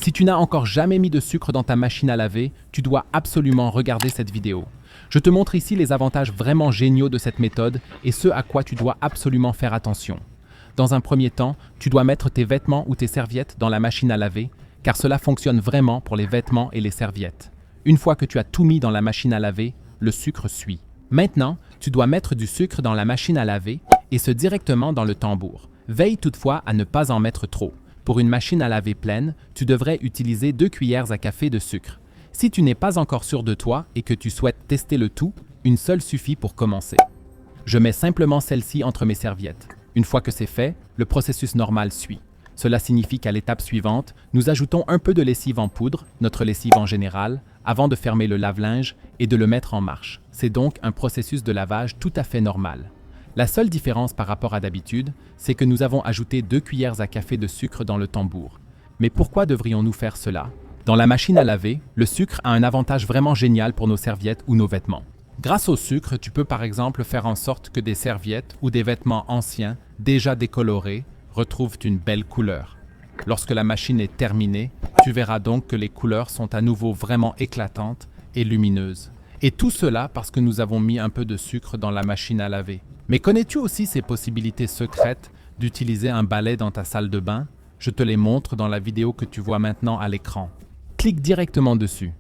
Si tu n'as encore jamais mis de sucre dans ta machine à laver, tu dois absolument regarder cette vidéo. Je te montre ici les avantages vraiment géniaux de cette méthode et ce à quoi tu dois absolument faire attention. Dans un premier temps, tu dois mettre tes vêtements ou tes serviettes dans la machine à laver, car cela fonctionne vraiment pour les vêtements et les serviettes. Une fois que tu as tout mis dans la machine à laver, le sucre suit. Maintenant, tu dois mettre du sucre dans la machine à laver et ce directement dans le tambour. Veille toutefois à ne pas en mettre trop. Pour une machine à laver pleine, tu devrais utiliser 2 cuillères à café de sucre. Si tu n'es pas encore sûr de toi et que tu souhaites tester le tout, une seule suffit pour commencer. Je mets simplement celle-ci entre mes serviettes. Une fois que c'est fait, le processus normal suit. Cela signifie qu'à l'étape suivante, nous ajoutons un peu de lessive en poudre, notre lessive en général, avant de fermer le lave-linge et de le mettre en marche. C'est donc un processus de lavage tout à fait normal. La seule différence par rapport à d'habitude, c'est que nous avons ajouté 2 cuillères à café de sucre dans le tambour. Mais pourquoi devrions-nous faire cela? Dans la machine à laver, le sucre a un avantage vraiment génial pour nos serviettes ou nos vêtements. Grâce au sucre, tu peux par exemple faire en sorte que des serviettes ou des vêtements anciens, déjà décolorés, retrouvent une belle couleur. Lorsque la machine est terminée, tu verras donc que les couleurs sont à nouveau vraiment éclatantes et lumineuses. Et tout cela parce que nous avons mis un peu de sucre dans la machine à laver. Mais connais-tu aussi ces possibilités secrètes d'utiliser un balai dans ta salle de bain? Je te les montre dans la vidéo que tu vois maintenant à l'écran. Clique directement dessus.